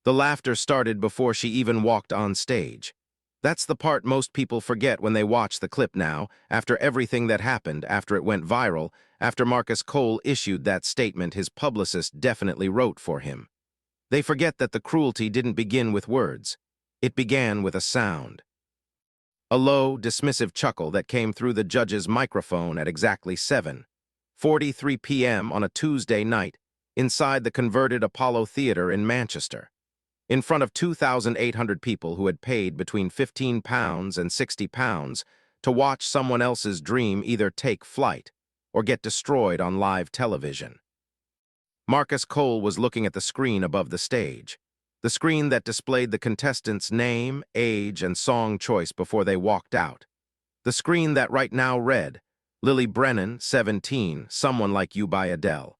The laughter started before she even walked on stage. That's the part most people forget when they watch the clip now, after everything that happened, after it went viral, after Marcus Cole issued that statement his publicist definitely wrote for him. They forget that the cruelty didn't begin with words. It began with a sound. A low, dismissive chuckle that came through the judge's microphone at exactly 7:43 p.m. on a Tuesday night inside the converted Apollo Theatre in Manchester, in front of 2,800 people who had paid between £15 and £60 to watch someone else's dream either take flight or get destroyed on live television. Marcus Cole was looking at the screen above the stage, the screen that displayed the contestants' name, age, and song choice before they walked out. The screen that right now read, Lily Brennan, 17, Someone Like You by Adele.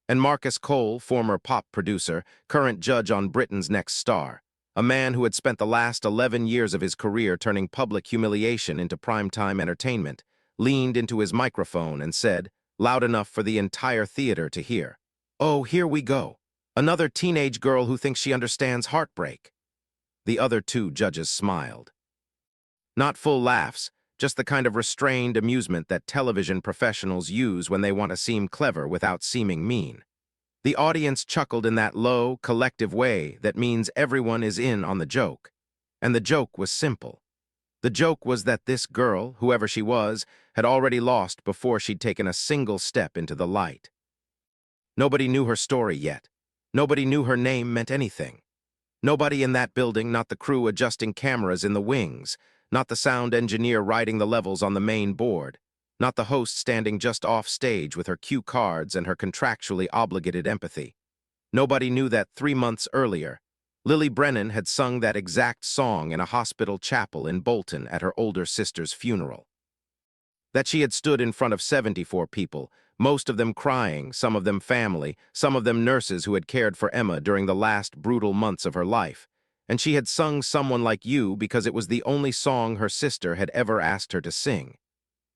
And Marcus Cole, former pop producer, current judge on Britain's Next Star, a man who had spent the last 11 years of his career turning public humiliation into primetime entertainment, leaned into his microphone and said, loud enough for the entire theater to hear, "Oh, here we go. Another teenage girl who thinks she understands heartbreak." The other two judges smiled. Not full laughs, just the kind of restrained amusement that television professionals use when they want to seem clever without seeming mean. The audience chuckled in that low, collective way that means everyone is in on the joke. And the joke was simple. The joke was that this girl, whoever she was, had already lost before she'd taken a single step into the light. Nobody knew her story yet. Nobody knew her name meant anything. Nobody in that building, not the crew adjusting cameras in the wings, not the sound engineer writing the levels on the main board, not the host standing just off stage with her cue cards and her contractually obligated empathy. Nobody knew that 3 months earlier, Lily Brennan had sung that exact song in a hospital chapel in Bolton at her older sister's funeral. That she had stood in front of 74 people, most of them crying, some of them family, some of them nurses who had cared for Emma during the last brutal months of her life, and she had sung Someone Like You because it was the only song her sister had ever asked her to sing.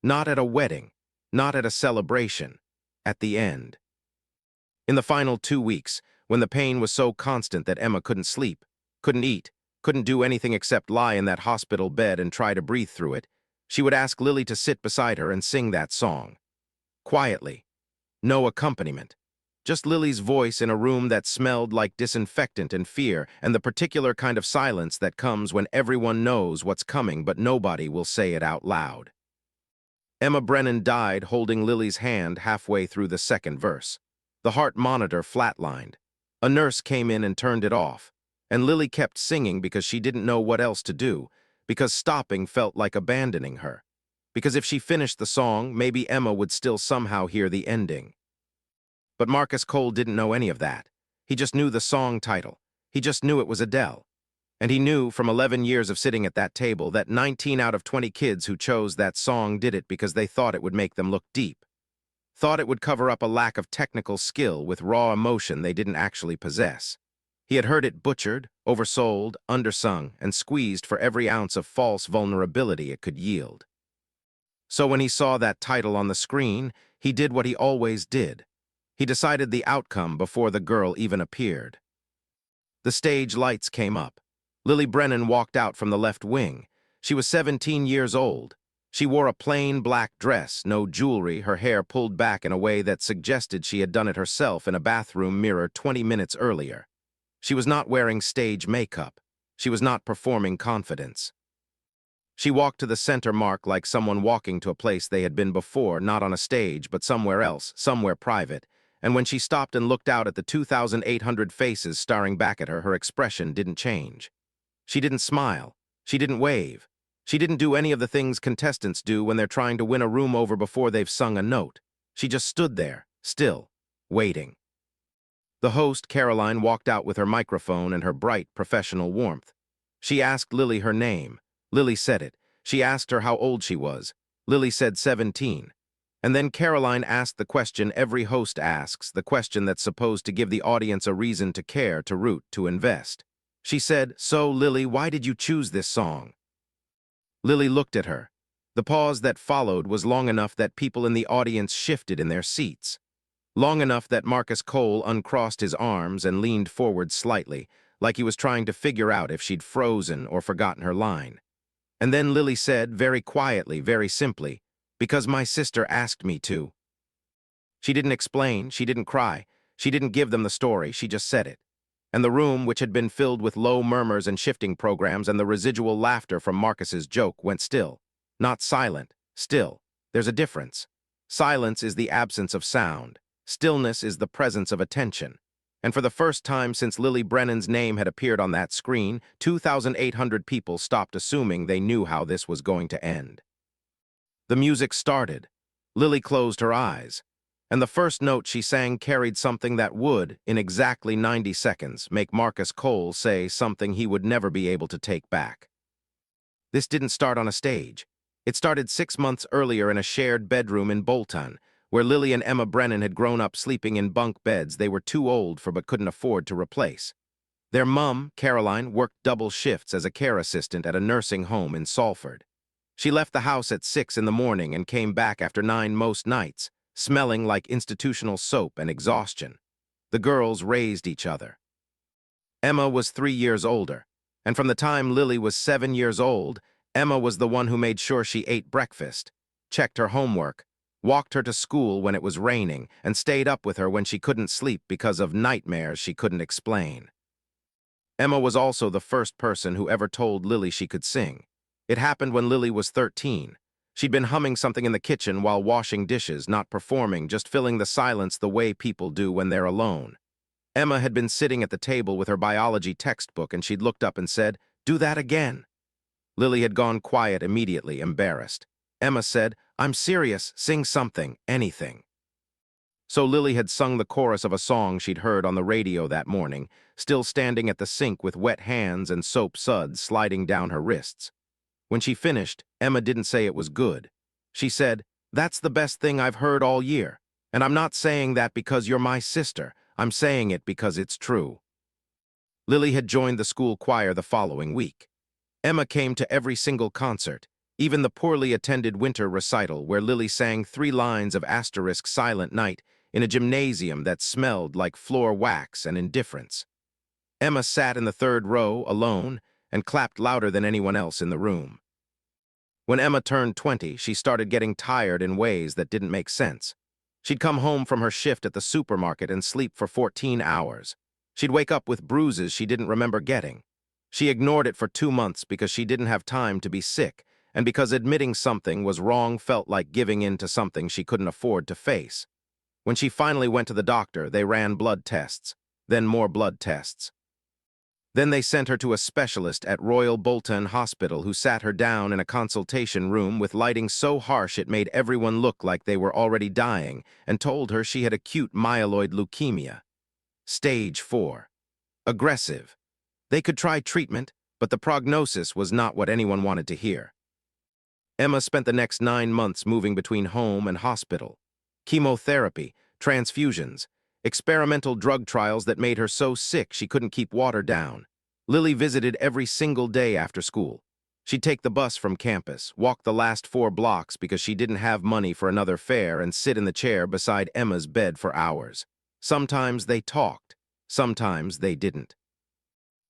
Not at a wedding, not at a celebration, at the end. In the final 2 weeks, when the pain was so constant that Emma couldn't sleep, couldn't eat, couldn't do anything except lie in that hospital bed and try to breathe through it, she would ask Lily to sit beside her and sing that song. Quietly. No accompaniment. Just Lily's voice in a room that smelled like disinfectant and fear and the particular kind of silence that comes when everyone knows what's coming but nobody will say it out loud. Emma Brennan died holding Lily's hand halfway through the second verse. The heart monitor flatlined. A nurse came in and turned it off, and Lily kept singing because she didn't know what else to do, because stopping felt like abandoning her, because if she finished the song, maybe Emma would still somehow hear the ending. But Marcus Cole didn't know any of that. He just knew the song title. He just knew it was Adele. And he knew from 11 years of sitting at that table that 19 out of 20 kids who chose that song did it because they thought it would make them look deep. Thought it would cover up a lack of technical skill with raw emotion they didn't actually possess. He had heard it butchered, oversold, undersung, and squeezed for every ounce of false vulnerability it could yield. So when he saw that title on the screen, he did what he always did. He decided the outcome before the girl even appeared. The stage lights came up. Lily Brennan walked out from the left wing. She was 17 years old. She wore a plain black dress, no jewelry, her hair pulled back in a way that suggested she had done it herself in a bathroom mirror 20 minutes earlier. She was not wearing stage makeup. She was not performing confidence. She walked to the center mark like someone walking to a place they had been before, not on a stage, but somewhere else, somewhere private. And when she stopped and looked out at the 2,800 faces staring back at her, her expression didn't change. She didn't smile. She didn't wave. She didn't do any of the things contestants do when they're trying to win a room over before they've sung a note. She just stood there, still, waiting. The host, Caroline, walked out with her microphone and her bright, professional warmth. She asked Lily her name. Lily said it. She asked her how old she was. Lily said 17. And then Caroline asked the question every host asks, the question that's supposed to give the audience a reason to care, to root, to invest. She said, "So, Lily, why did you choose this song?" Lily looked at her. The pause that followed was long enough that people in the audience shifted in their seats. Long enough that Marcus Cole uncrossed his arms and leaned forward slightly, like he was trying to figure out if she'd frozen or forgotten her line. And then Lily said, very quietly, very simply, "Because my sister asked me to." She didn't explain, she didn't cry, she didn't give them the story, she just said it. And the room, which had been filled with low murmurs and shifting programs and the residual laughter from Marcus's joke, went still. Not silent, still. There's a difference. Silence is the absence of sound. Stillness is the presence of attention. And for the first time since Lily Brennan's name had appeared on that screen, 2,800 people stopped assuming they knew how this was going to end. The music started. Lily closed her eyes. And the first note she sang carried something that would, in exactly 90 seconds, make Marcus Cole say something he would never be able to take back. This didn't start on a stage. It started 6 months earlier in a shared bedroom in Bolton, where Lily and Emma Brennan had grown up sleeping in bunk beds they were too old for but couldn't afford to replace. Their mum, Caroline, worked double shifts as a care assistant at a nursing home in Salford. She left the house at 6 in the morning and came back after 9 most nights, smelling like institutional soap and exhaustion. The girls raised each other. Emma was 3 years older, and from the time Lily was 7 years old, Emma was the one who made sure she ate breakfast, checked her homework, walked her to school when it was raining, and stayed up with her when she couldn't sleep because of nightmares she couldn't explain. Emma was also the first person who ever told Lily she could sing. It happened when Lily was 13. She'd been humming something in the kitchen while washing dishes, not performing, just filling the silence the way people do when they're alone. Emma had been sitting at the table with her biology textbook and she'd looked up and said, "Do that again." Lily had gone quiet immediately, embarrassed. Emma said, "I'm serious, sing something, anything." So Lily had sung the chorus of a song she'd heard on the radio that morning, still standing at the sink with wet hands and soap suds sliding down her wrists. When she finished, Emma didn't say it was good. She said, "That's the best thing I've heard all year. And I'm not saying that because you're my sister. I'm saying it because it's true." Lily had joined the school choir the following week. Emma came to every single concert, even the poorly attended winter recital where Lily sang 3 lines of * Silent Night in a gymnasium that smelled like floor wax and indifference. Emma sat in the 3rd row, alone, and clapped louder than anyone else in the room. When Emma turned 20, she started getting tired in ways that didn't make sense. She'd come home from her shift at the supermarket and sleep for 14 hours. She'd wake up with bruises she didn't remember getting. She ignored it for 2 months because she didn't have time to be sick, and because admitting something was wrong felt like giving in to something she couldn't afford to face. When she finally went to the doctor, they ran blood tests, then more blood tests. Then they sent her to a specialist at Royal Bolton Hospital who sat her down in a consultation room with lighting so harsh it made everyone look like they were already dying and told her she had acute myeloid leukemia. Stage 4. Aggressive. They could try treatment, but the prognosis was not what anyone wanted to hear. Emma spent the next 9 months moving between home and hospital. Chemotherapy, transfusions, experimental drug trials that made her so sick she couldn't keep water down. Lily visited every single day after school. She'd take the bus from campus, walk the last 4 blocks because she didn't have money for another fare, and sit in the chair beside Emma's bed for hours. Sometimes they talked, sometimes they didn't.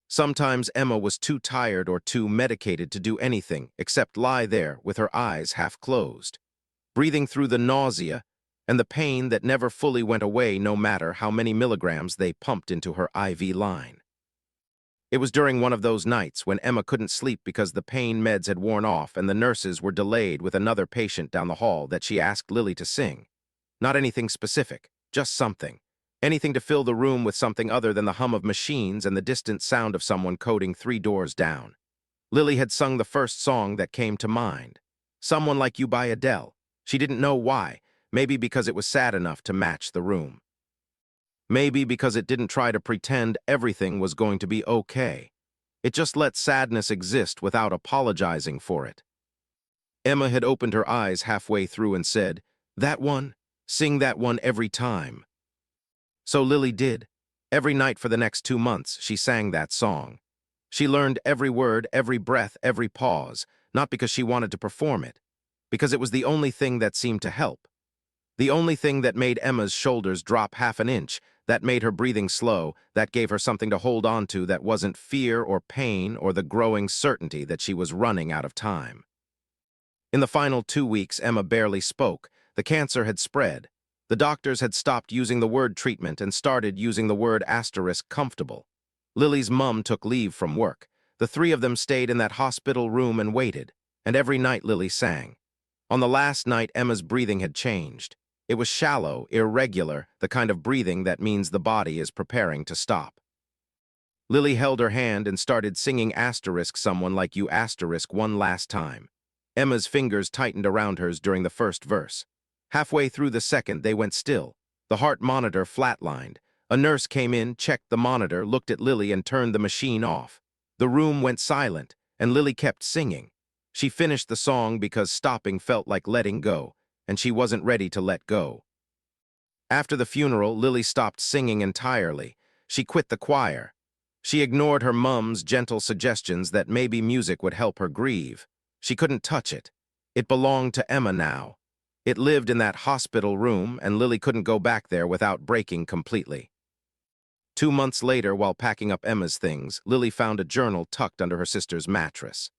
Sometimes Emma was too tired or too medicated to do anything except lie there with her eyes half closed, breathing through the nausea and the pain that never fully went away no matter how many milligrams they pumped into her IV line. It was during one of those nights when Emma couldn't sleep because the pain meds had worn off and the nurses were delayed with another patient down the hall that she asked Lily to sing. Not anything specific, just something. Anything to fill the room with something other than the hum of machines and the distant sound of someone coding 3 doors down. Lily had sung the first song that came to mind. Someone Like You by Adele. She didn't know why. Maybe because it was sad enough to match the room. Maybe because it didn't try to pretend everything was going to be okay. It just let sadness exist without apologizing for it. Emma had opened her eyes halfway through and said, "That one? Sing that one every time." So Lily did. Every night for the next 2 months, she sang that song. She learned every word, every breath, every pause, not because she wanted to perform it, because it was the only thing that seemed to help. The only thing that made Emma's shoulders drop half an inch, That made her breathing slow, that gave her something to hold on to that wasn't fear or pain or the growing certainty that she was running out of time. In the final 2 weeks, Emma barely spoke. The cancer had spread. The doctors had stopped using the word treatment and started using the word *comfortable. Lily's mum took leave from work. The three of them stayed in that hospital room and waited, and every night Lily sang. On the last night, Emma's breathing had changed. It was shallow, irregular, the kind of breathing that means the body is preparing to stop. Lily held her hand and started singing *someone like you* one last time. Emma's fingers tightened around hers during the first verse. Halfway through the second, they went still. The heart monitor flatlined. A nurse came in, checked the monitor, looked at Lily, and turned the machine off. The room went silent, and Lily kept singing. She finished the song because stopping felt like letting go, and she wasn't ready to let go. After the funeral, Lily stopped singing entirely. She quit the choir. She ignored her mum's gentle suggestions that maybe music would help her grieve. She couldn't touch it. It belonged to Emma now. It lived in that hospital room, and Lily couldn't go back there without breaking completely. 2 months later, while packing up Emma's things, Lily found a journal tucked under her sister's mattress.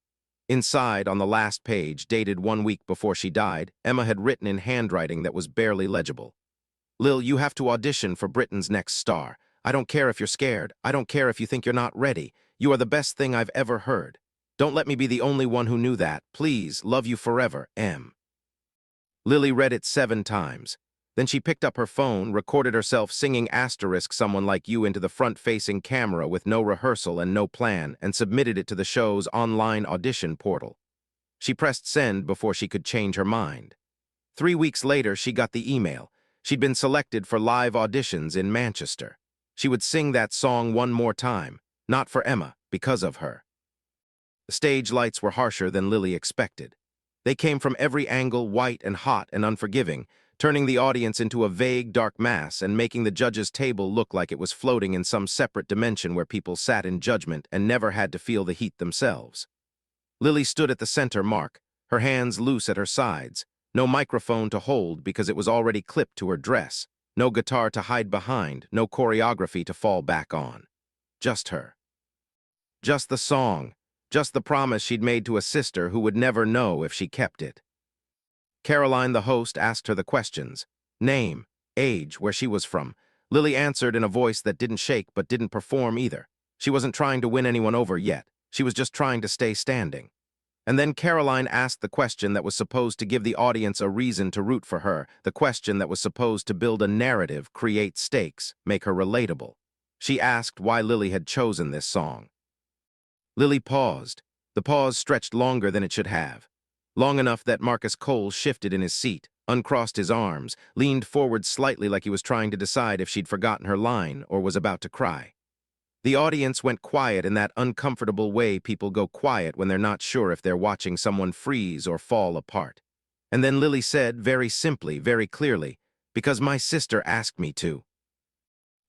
Inside, on the last page, dated 1 week before she died, Emma had written in handwriting that was barely legible. "Lil, you have to audition for Britain's Next Star. I don't care if you're scared. I don't care if you think you're not ready. You are the best thing I've ever heard. Don't let me be the only one who knew that. Please, love you forever, M." Lily read it 7 times. Then she picked up her phone, recorded herself singing *someone like you into the front-facing camera with no rehearsal and no plan, and submitted it to the show's online audition portal. She pressed send before she could change her mind. 3 weeks later, she got the email. She'd been selected for live auditions in Manchester. She would sing that song one more time, not for Emma, because of her. The stage lights were harsher than Lily expected. They came from every angle, white and hot and unforgiving, turning the audience into a vague, dark mass and making the judges' table look like it was floating in some separate dimension where people sat in judgment and never had to feel the heat themselves. Lily stood at the center mark, her hands loose at her sides, no microphone to hold because it was already clipped to her dress, no guitar to hide behind, no choreography to fall back on. Just her. Just the song. Just the promise she'd made to a sister who would never know if she kept it. Caroline, the host, asked her the questions. Name, age, where she was from. Lily answered in a voice that didn't shake but didn't perform either. She wasn't trying to win anyone over yet. She was just trying to stay standing. And then Caroline asked the question that was supposed to give the audience a reason to root for her, the question that was supposed to build a narrative, create stakes, make her relatable. She asked why Lily had chosen this song. Lily paused. The pause stretched longer than it should have. Long enough that Marcus Cole shifted in his seat, uncrossed his arms, leaned forward slightly like he was trying to decide if she'd forgotten her line or was about to cry. The audience went quiet in that uncomfortable way people go quiet when they're not sure if they're watching someone freeze or fall apart. And then Lily said, very simply, very clearly, "Because my sister asked me to."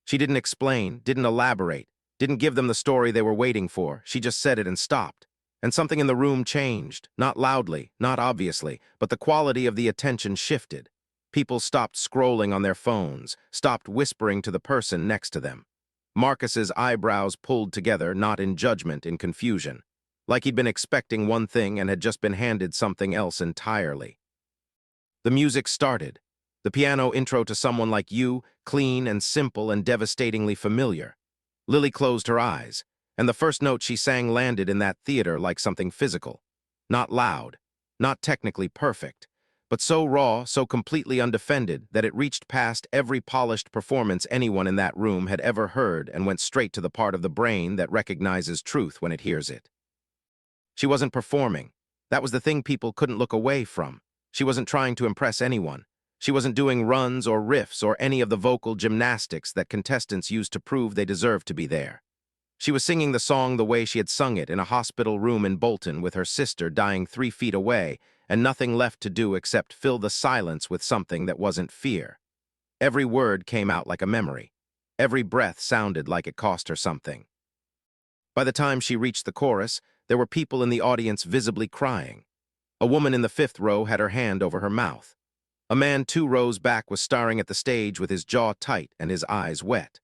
She didn't explain, didn't elaborate, didn't give them the story they were waiting for. She just said it and stopped. And something in the room changed, not loudly, not obviously, but the quality of the attention shifted. People stopped scrolling on their phones, stopped whispering to the person next to them. Marcus's eyebrows pulled together, not in judgment, in confusion, like he'd been expecting one thing and had just been handed something else entirely. The music started. The piano intro to Someone Like You, clean and simple and devastatingly familiar. Lily closed her eyes, and the first note she sang landed in that theater like something physical. Not loud, not technically perfect, but so raw, so completely undefended that it reached past every polished performance anyone in that room had ever heard and went straight to the part of the brain that recognizes truth when it hears it. She wasn't performing. That was the thing people couldn't look away from. She wasn't trying to impress anyone. She wasn't doing runs or riffs or any of the vocal gymnastics that contestants used to prove they deserved to be there. She was singing the song the way she had sung it in a hospital room in Bolton with her sister dying 3 feet away and nothing left to do except fill the silence with something that wasn't fear. Every word came out like a memory. Every breath sounded like it cost her something. By the time she reached the chorus, there were people in the audience visibly crying. A woman in the 5th row had her hand over her mouth. A man 2 rows back was staring at the stage with his jaw tight and his eyes wet.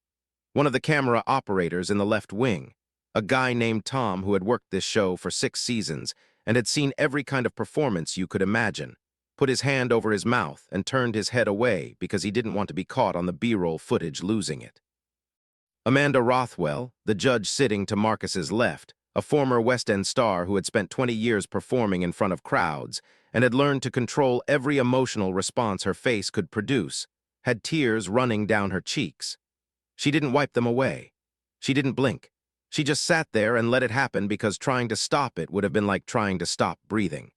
One of the camera operators in the left wing, a guy named Tom who had worked this show for 6 seasons and had seen every kind of performance you could imagine, put his hand over his mouth and turned his head away because he didn't want to be caught on the B-roll footage losing it. Amanda Rothwell, the judge sitting to Marcus's left, a former West End star who had spent 20 years performing in front of crowds and had learned to control every emotional response her face could produce, had tears running down her cheeks. She didn't wipe them away. She didn't blink. She just sat there and let it happen because trying to stop it would have been like trying to stop breathing.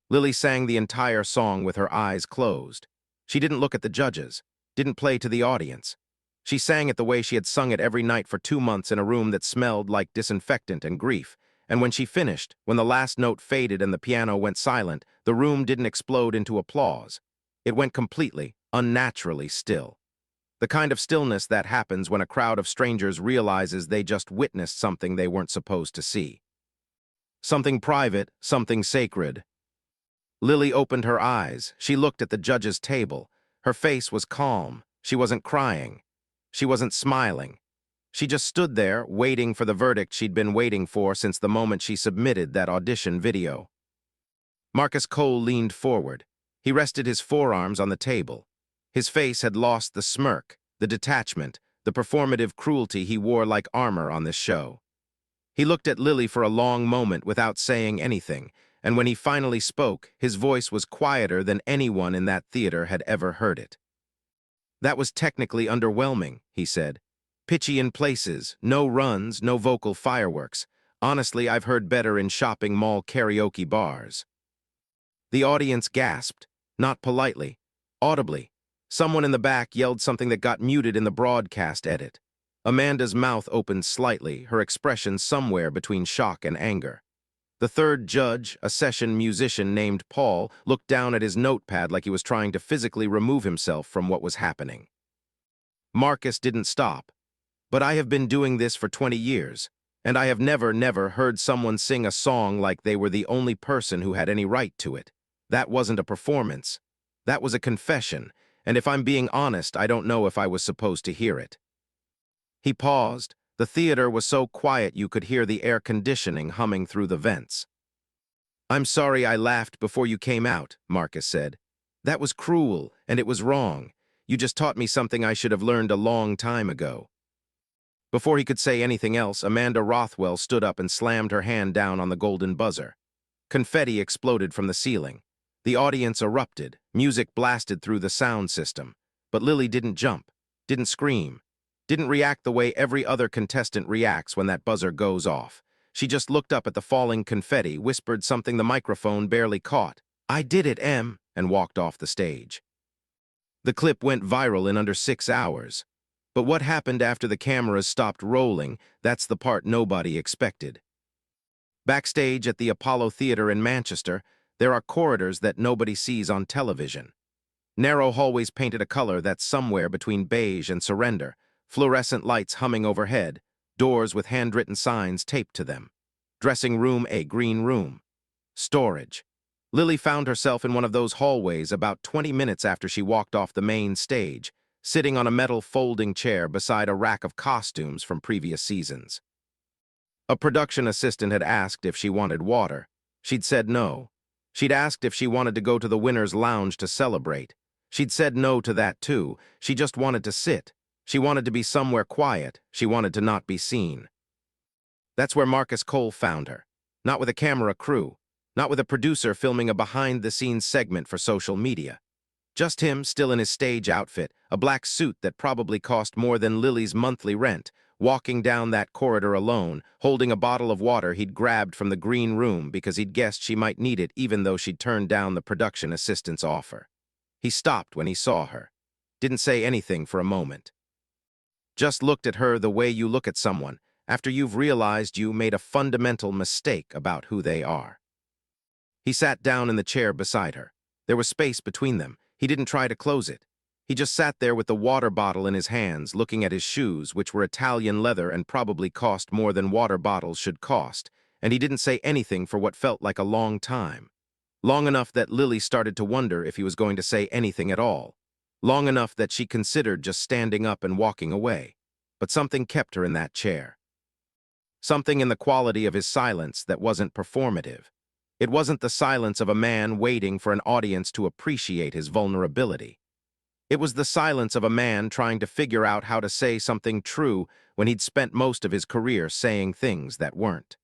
Lily sang the entire song with her eyes closed. She didn't look at the judges, didn't play to the audience. She sang it the way she had sung it every night for 2 months in a room that smelled like disinfectant and grief. And when she finished, when the last note faded and the piano went silent, the room didn't explode into applause. It went completely, unnaturally still. The kind of stillness that happens when a crowd of strangers realizes they just witnessed something they weren't supposed to see. Something private, something sacred. Lily opened her eyes. She looked at the judge's table. Her face was calm. She wasn't crying. She wasn't smiling. She just stood there, waiting for the verdict she'd been waiting for since the moment she submitted that audition video. Marcus Cole leaned forward. He rested his forearms on the table. His face had lost the smirk, the detachment, the performative cruelty he wore like armor on this show. He looked at Lily for a long moment without saying anything, and when he finally spoke, his voice was quieter than anyone in that theater had ever heard it. "That was technically underwhelming," he said. "Pitchy in places, no runs, no vocal fireworks. Honestly, I've heard better in shopping mall karaoke bars." The audience gasped, not politely, audibly. Someone in the back yelled something that got muted in the broadcast edit. Amanda's mouth opened slightly, her expression somewhere between shock and anger. The third judge, a session musician named Paul, looked down at his notepad like he was trying to physically remove himself from what was happening. Marcus didn't stop. "But I have been doing this for 20 years, and I have never heard someone sing a song like they were the only person who had any right to it. That wasn't a performance. That was a confession, and if I'm being honest, I don't know if I was supposed to hear it." He paused. The theater was so quiet you could hear the air conditioning humming through the vents. "I'm sorry I laughed before you came out," Marcus said. "That was cruel, and it was wrong. You just taught me something I should have learned a long time ago." Before he could say anything else, Amanda Rothwell stood up and slammed her hand down on the golden buzzer. Confetti exploded from the ceiling. The audience erupted. Music blasted through the sound system. But Lily didn't jump, didn't scream, didn't react the way every other contestant reacts when that buzzer goes off. She just looked up at the falling confetti, whispered something the microphone barely caught. "I did it, Em," and walked off the stage. The clip went viral in under 6 hours. But what happened after the cameras stopped rolling, that's the part nobody expected. Backstage at the Apollo Theatre in Manchester, there are corridors that nobody sees on television. Narrow hallways painted a color that's somewhere between beige and surrender, fluorescent lights humming overhead, doors with handwritten signs taped to them. Dressing room A, green room. Storage. Lily found herself in one of those hallways about 20 minutes after she walked off the main stage, sitting on a metal folding chair beside a rack of costumes from previous seasons. A production assistant had asked if she wanted water. She'd said no. She'd asked if she wanted to go to the winner's lounge to celebrate. She'd said no to that too. She just wanted to sit. She wanted to be somewhere quiet. She wanted to not be seen. That's where Marcus Cole found her. Not with a camera crew. Not with a producer filming a behind-the-scenes segment for social media. Just him, still in his stage outfit, a black suit that probably cost more than Lily's monthly rent, walking down that corridor alone, holding a bottle of water he'd grabbed from the green room because he'd guessed she might need it even though she'd turned down the production assistant's offer. He stopped when he saw her. Didn't say anything for a moment. Just looked at her the way you look at someone after you've realized you made a fundamental mistake about who they are. He sat down in the chair beside her. There was space between them. He didn't try to close it. He just sat there with the water bottle in his hands, looking at his shoes, which were Italian leather and probably cost more than water bottles should cost, and he didn't say anything for what felt like a long time. Long enough that Lily started to wonder if he was going to say anything at all. Long enough that she considered just standing up and walking away. But something kept her in that chair. Something in the quality of his silence that wasn't performative. It wasn't the silence of a man waiting for an audience to appreciate his vulnerability. It was the silence of a man trying to figure out how to say something true when he'd spent most of his career saying things that weren't.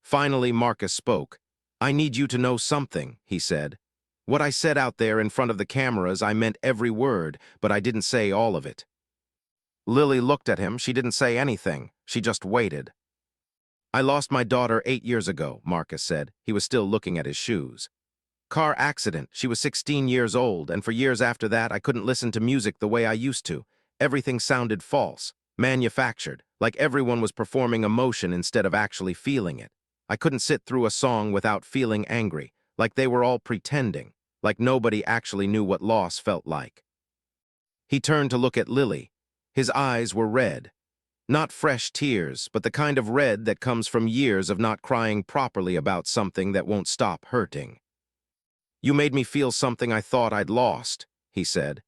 Finally, Marcus spoke. "I need you to know something," he said. "What I said out there in front of the cameras, I meant every word, but I didn't say all of it." Lily looked at him. She didn't say anything. She just waited. "I lost my daughter 8 years ago," Marcus said. He was still looking at his shoes. "Car accident. She was 16 years old, and for years after that, I couldn't listen to music the way I used to. Everything sounded false, manufactured, like everyone was performing emotion instead of actually feeling it. I couldn't sit through a song without feeling angry, like they were all pretending, like nobody actually knew what loss felt like." He turned to look at Lily. His eyes were red. Not fresh tears, but the kind of red that comes from years of not crying properly about something that won't stop hurting. "You made me feel something I thought I'd lost," he said.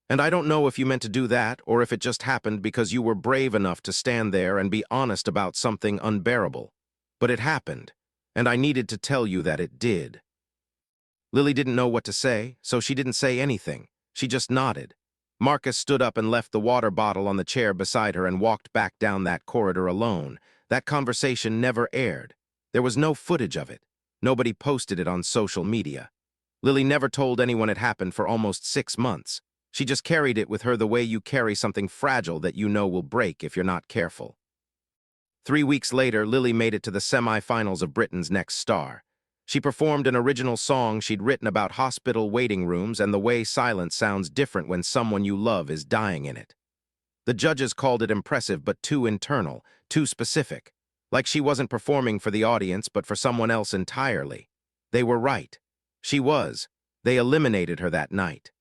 "And I don't know if you meant to do that or if it just happened because you were brave enough to stand there and be honest about something unbearable. But it happened, and I needed to tell you that it did." Lily didn't know what to say, so she didn't say anything. She just nodded. Marcus stood up and left the water bottle on the chair beside her and walked back down that corridor alone. That conversation never aired. There was no footage of it. Nobody posted it on social media. Lily never told anyone it happened for almost 6 months. She just carried it with her the way you carry something fragile that you know will break if you're not careful. 3 weeks later, Lily made it to the semi-finals of Britain's Next Star. She performed an original song she'd written about hospital waiting rooms and the way silence sounds different when someone you love is dying in it. The judges called it impressive but too internal, too specific, like she wasn't performing for the audience but for someone else entirely. They were right. She was. They eliminated her that night.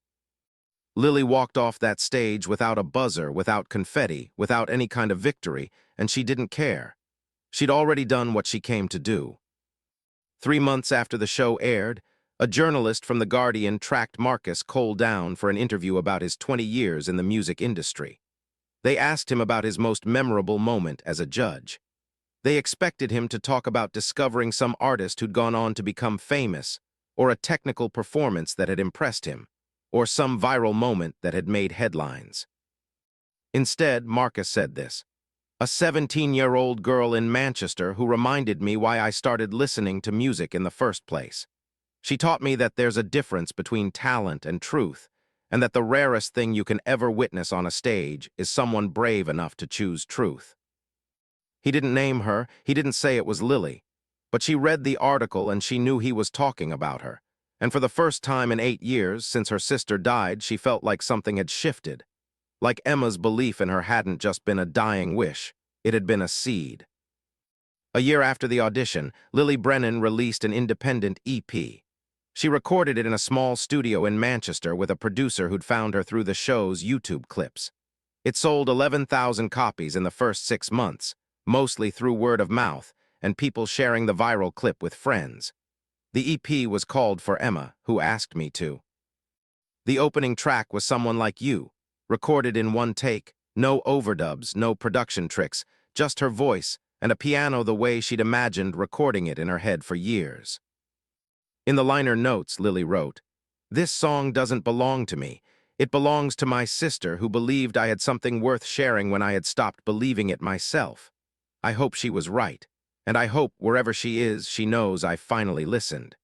Lily walked off that stage without a buzzer, without confetti, without any kind of victory, and she didn't care. She'd already done what she came to do. 3 months after the show aired, a journalist from The Guardian tracked Marcus Cole down for an interview about his 20 years in the music industry. They asked him about his most memorable moment as a judge. They expected him to talk about discovering some artist who'd gone on to become famous, or a technical performance that had impressed him, or some viral moment that had made headlines. Instead, Marcus said this: "A 17-year-old girl in Manchester who reminded me why I started listening to music in the first place. She taught me that there's a difference between talent and truth, and that the rarest thing you can ever witness on a stage is someone brave enough to choose truth." He didn't name her, he didn't say it was Lily, but she read the article and she knew he was talking about her. And for the first time in 8 years, since her sister died, she felt like something had shifted. Like Emma's belief in her hadn't just been a dying wish, it had been a seed. A year after the audition, Lily Brennan released an independent EP. She recorded it in a small studio in Manchester with a producer who'd found her through the show's YouTube clips. It sold 11,000 copies in the first 6 months, mostly through word of mouth and people sharing the viral clip with friends. The EP was called For Emma, Who Asked Me To. The opening track was Someone Like You, recorded in one take, no overdubs, no production tricks, just her voice and a piano the way she'd imagined recording it in her head for years. In the liner notes, Lily wrote, "This song doesn't belong to me. It belongs to my sister who believed I had something worth sharing when I had stopped believing it myself. I hope she was right, and I hope wherever she is, she knows I finally listened."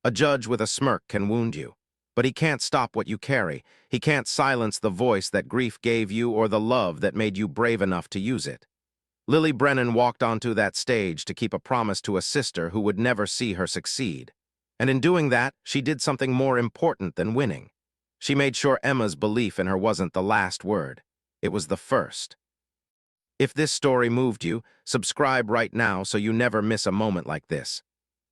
A judge with a smirk can wound you, but he can't stop what you carry. He can't silence the voice that grief gave you or the love that made you brave enough to use it. Lily Brennan walked onto that stage to keep a promise to a sister who would never see her succeed. And in doing that, she did something more important than winning. She made sure Emma's belief in her wasn't the last word. It was the first. If this story moved you, subscribe right now so you never miss a moment like this.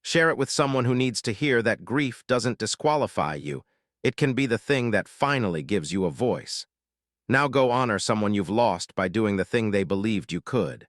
Share it with someone who needs to hear that grief doesn't disqualify you. It can be the thing that finally gives you a voice. Now go honor someone you've lost by doing the thing they believed you could.